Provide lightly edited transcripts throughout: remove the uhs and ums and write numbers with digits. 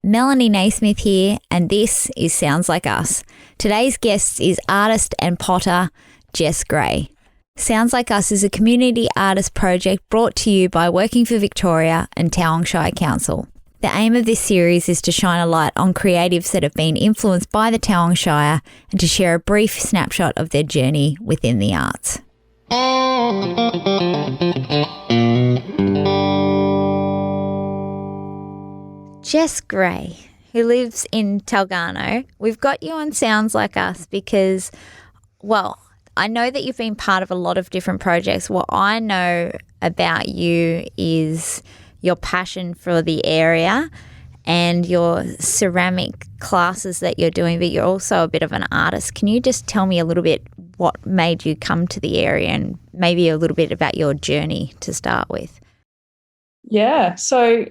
Melanie Naismith here, and this is Sounds Like Us. Today's guest is artist and potter Jess Gray. Sounds Like Us is a community artist project brought to you by Working for Victoria and Tauranga Shire Council. The aim of this series is to shine a light on creatives that have been influenced by the Tauranga Shire and to share a brief snapshot of their journey within the arts. Jess Gray, who lives in Talgano, we've got you on Sounds Like Us because, well, I know that you've been part of a lot of different projects. What I know about you is your passion for the area and your ceramic classes that you're doing, but you're also a bit of an artist. Can you just tell me a little bit what made you come to the area and maybe a little bit about your journey to start with? Yeah, so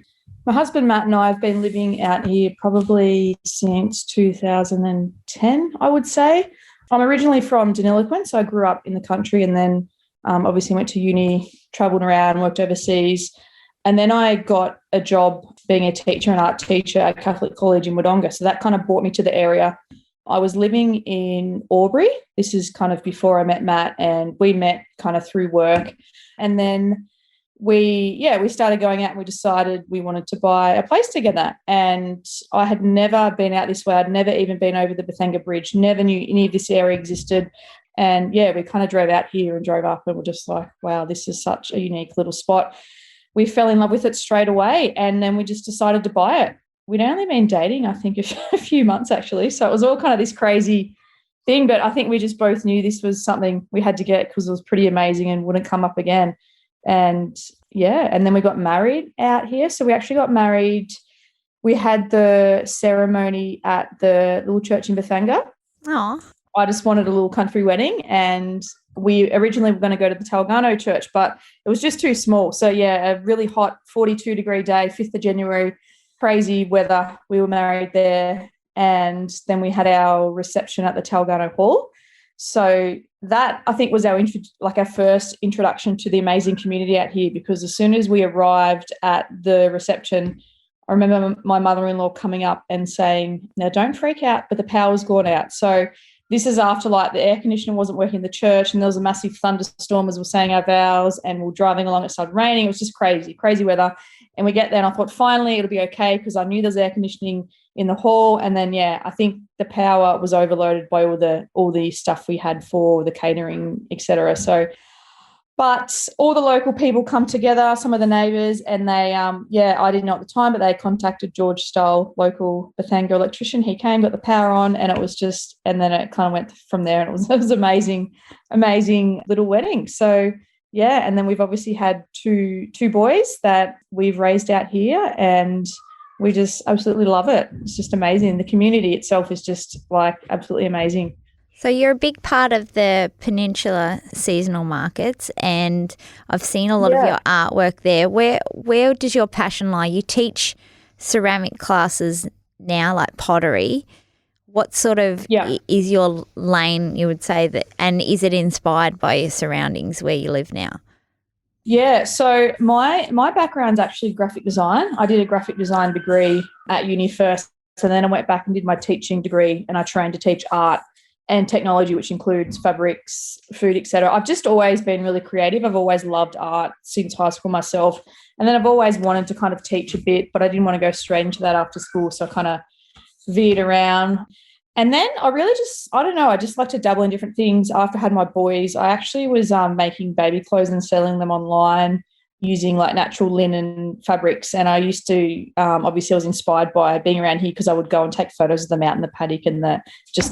my husband Matt and I have been living out here probably since 2010, I would say. I'm originally from Deniliquin, so I grew up in the country and then obviously went to uni, travelled around, worked overseas. And then I got a job being a teacher, an art teacher at Catholic College in Wodonga. So that kind of brought me to the area. I was living in Albury. This is kind of before I met Matt, and we met kind of through work. And then we started going out and we decided we wanted to buy a place together. And I had never been out this way. I'd never even been over the Bethanga Bridge, never knew any of this area existed. And, we kind of drove out here and drove up and we're just like, wow, this is such a unique little spot. We fell in love with it straight away and then we just decided to buy it. We'd only been dating, I think, a few months actually. So it was all kind of this crazy thing, but I think we just both knew this was something we had to get because it was pretty amazing and wouldn't come up again. And and then we got married out here. So we actually got married. We had the ceremony at the little church in Bethanga. Oh. I just wanted a little country wedding and we originally were going to go to the Talgano church, but it was just too small. So, a really hot 42-degree day, 5th of January, crazy weather. We were married there and then we had our reception at the Talgano Hall. So that, I think, was our first introduction to the amazing community out here because as soon as we arrived at the reception, I remember my mother-in-law coming up and saying, now don't freak out, but the power's gone out. So this is after the air conditioner wasn't working in the church and there was a massive thunderstorm as we were saying our vows and we were driving along, it started raining. It was just crazy weather. And we get there and I thought finally it'll be okay because I knew there's air conditioning in the hall. And then, I think the power was overloaded by all the stuff we had for the catering, etc. So, but all the local people come together, some of the neighbours, and they, I didn't know at the time, but they contacted George Stoll, local Bethanga electrician. He came, got the power on, and it was just, and then it kind of went from there, and it was amazing little wedding. So, and then we've obviously had two boys that we've raised out here, and we just absolutely love it. It's just amazing. The community itself is just absolutely amazing. So you're a big part of the Peninsula seasonal markets and I've seen a lot of your artwork there. Where does your passion lie? You teach ceramic classes now, like pottery. What sort of is your lane, you would say, that, and is it inspired by your surroundings where you live now? Yeah, so my background's actually graphic design. I did a graphic design degree at uni first, and then I went back and did my teaching degree and I trained to teach art and technology, which includes fabrics, food, etc. I've just always been really creative. I've always loved art since high school myself. And then I've always wanted to kind of teach a bit, but I didn't want to go straight into that after school, so I kind of veered around. And then I just like to dabble in different things. After I had my boys, I actually was making baby clothes and selling them online using natural linen fabrics. And I used to, obviously I was inspired by being around here because I would go and take photos of them out in the paddock and the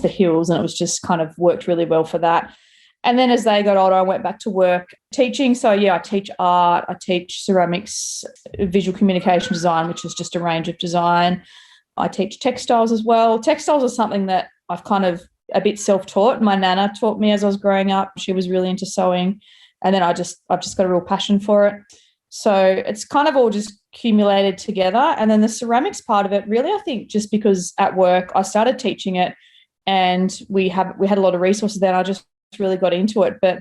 hills, and it was just kind of worked really well for that. And then as they got older, I went back to work teaching. So, I teach art, I teach ceramics, visual communication design, which is just a range of design. I teach textiles as well. Textiles are something that I've kind of a bit self-taught. My nana taught me as I was growing up. She was really into sewing. And then I've just got a real passion for it. So it's kind of all just accumulated together. And then the ceramics part of it, really, I think just because at work I started teaching it and we had a lot of resources there and I just really got into it. But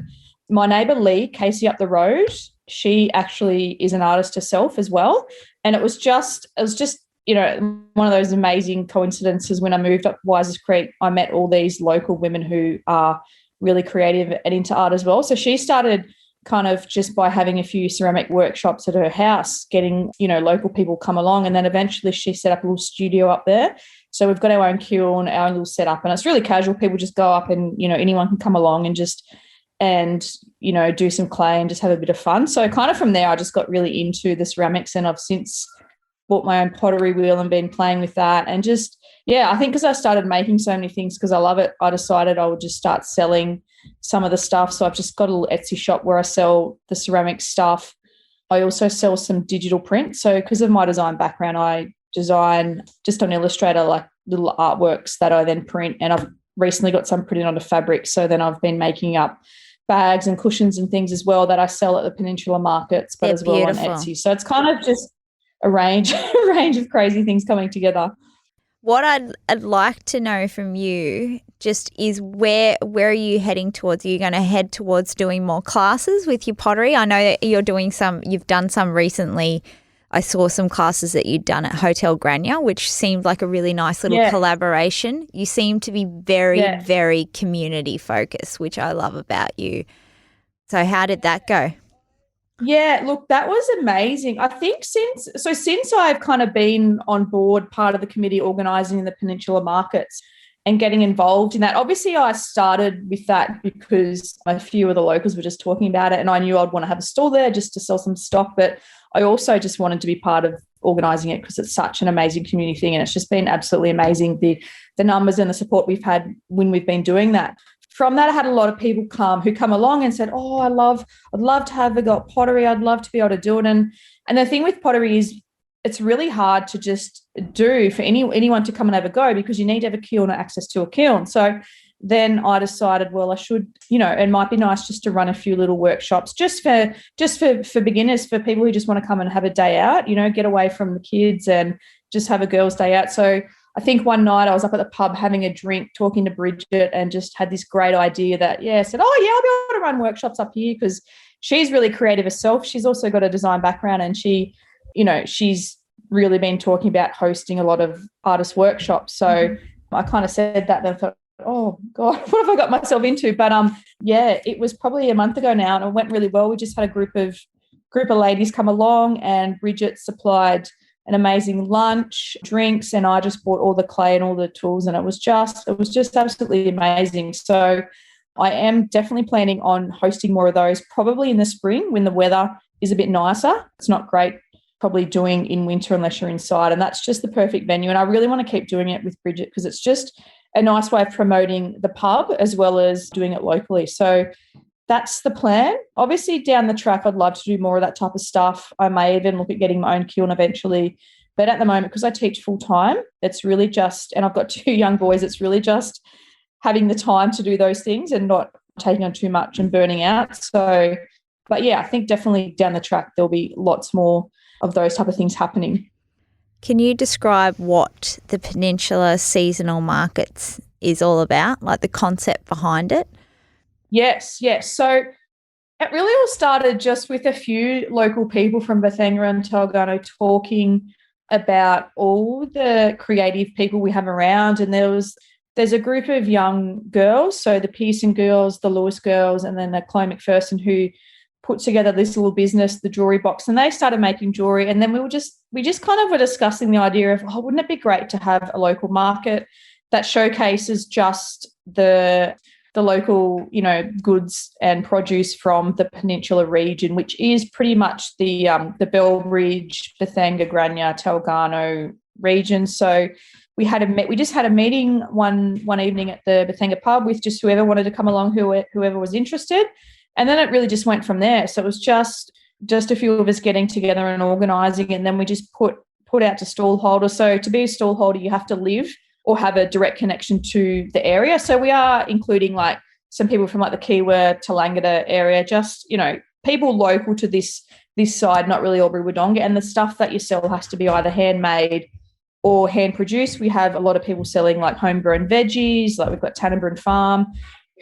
my neighbour Lee, Casey up the road, she actually is an artist herself as well. And it was just one of those amazing coincidences when I moved up Wisers Creek, I met all these local women who are really creative and into art as well. So she started kind of just by having a few ceramic workshops at her house, getting, local people come along. And then eventually she set up a little studio up there. So we've got our own kiln, our own little setup, and it's really casual. People just go up and, anyone can come along and do some clay and just have a bit of fun. So kind of from there, I just got really into the ceramics, and I've since bought my own pottery wheel and been playing with that. And just, I think because I started making so many things because I love it, I decided I would just start selling some of the stuff. So I've just got a little Etsy shop where I sell the ceramic stuff. I also sell some digital print. So because of my design background, I design just on Illustrator like little artworks that I then print, and I've recently got some printed onto fabric. So then I've been making up bags and cushions and things as well that I sell at the Peninsula markets, but as well on Etsy. So it's kind of just a range of crazy things coming together. What I'd like to know from you just is where are you heading towards? Are you going to head towards doing more classes with your pottery? I know that you've done some recently. I saw some classes that you'd done at Hotel Grania, which seemed like a really nice little collaboration. You seem to be very, very community focused, which I love about you. So how did that go? Yeah, look, that was amazing. I think since I've kind of been on board part of the committee organising the Peninsula markets and getting involved in that, obviously I started with that because a few of the locals were just talking about it, and I knew I'd want to have a stall there just to sell some stock, but I also just wanted to be part of organising it because it's such an amazing community thing, and it's just been absolutely amazing, the numbers and the support we've had when we've been doing that. From that, I had a lot of people who come along and said, oh, I'd love to have a go at pottery. I'd love to be able to do it. And the thing with pottery is it's really hard to just do for anyone to come and have a go because you need to have a kiln or access to a kiln. So then I decided, well, I should, it might be nice just to run a few little workshops just for beginners, for people who just want to come and have a day out, get away from the kids and just have a girls' day out. So I think one night I was up at the pub having a drink, talking to Bridget, and just had this great idea that, said, oh, yeah, I'll be able to run workshops up here because she's really creative herself. She's also got a design background, and she's really been talking about hosting a lot of artist workshops. So I kind of said that, then I thought, oh, God, what have I got myself into? But, it was probably a month ago now, and it went really well. We just had a group of ladies come along, and Bridget supplied an amazing lunch, drinks, and I just bought all the clay and all the tools, and it was just absolutely amazing. So I am definitely planning on hosting more of those probably in the spring when the weather is a bit nicer. It's not great probably doing in winter unless you're inside, and that's just the perfect venue. And I really want to keep doing it with Bridget because it's just a nice way of promoting the pub as well as doing it locally. So that's the plan. Obviously, down the track, I'd love to do more of that type of stuff. I may even look at getting my own kiln eventually. But at the moment, because I teach full time, it's really just, and I've got 2 young boys, it's really just having the time to do those things and not taking on too much and burning out. So, but I think definitely down the track, there'll be lots more of those type of things happening. Can you describe what the Peninsula Seasonal Markets is all about, like the concept behind it? Yes. So it really all started just with a few local people from Bethania and Talgano talking about all the creative people we have around. And there's a group of young girls, so the Pearson girls, the Lewis girls, and then the Chloe McPherson, who put together this little business, the Jewelry Box, and they started making jewelry. And then we just kind of were discussing the idea of, wouldn't it be great to have a local market that showcases just the local, goods and produce from the Peninsula region, which is pretty much the Bellbridge, Bethania, Grania, Talgano region. So we just had a meeting one evening at the Bethania pub with just whoever wanted to come along, whoever was interested, and then it really just went from there. So it was just a few of us getting together and organising, and then we just put out to stallholders. So to be a stallholder, you have to live or have a direct connection to the area. So we are including like some people from like the Kiwa, Talangata area, just, people local to this side, not really Albury Wodonga. And the stuff that you sell has to be either handmade or hand produced. We have a lot of people selling like homegrown veggies, like we've got Tannenbrun Farm.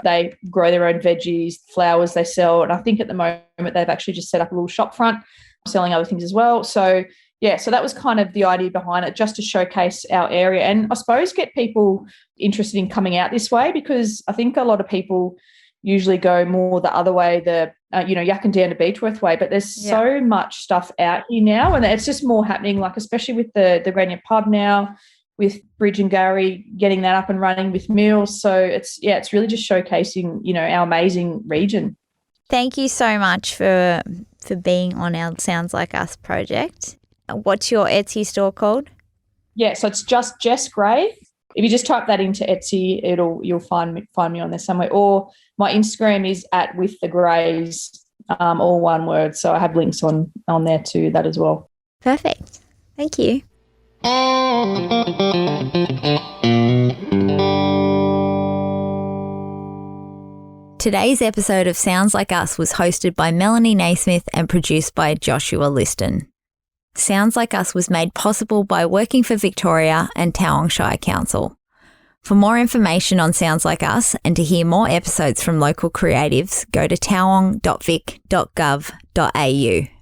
They grow their own veggies, flowers they sell. And I think at the moment they've actually just set up a little shop front selling other things as well. So Yeah, so that was kind of the idea behind it, just to showcase our area and I suppose get people interested in coming out this way, because I think a lot of people usually go more the other way, the Yuckin down to Beechworth way, but there's so much stuff out here now, and it's just more happening, like especially with the Grenier pub now, with Bridge and Gary getting that up and running with meals. So it's really just showcasing, our amazing region. Thank you so much for being on our Sounds Like Us project. What's your Etsy store called? Yeah, so it's just Jess Gray. If you just type that into Etsy, you'll find me on there somewhere. Or my Instagram is @withthegrays, all one word. So I have links on there to that as well. Perfect. Thank you. Today's episode of Sounds Like Us was hosted by Melanie Naismith and produced by Joshua Liston. Sounds Like Us was made possible by Working for Victoria and Tauranga Shire Council. For more information on Sounds Like Us and to hear more episodes from local creatives, go to tauranga.vic.gov.au.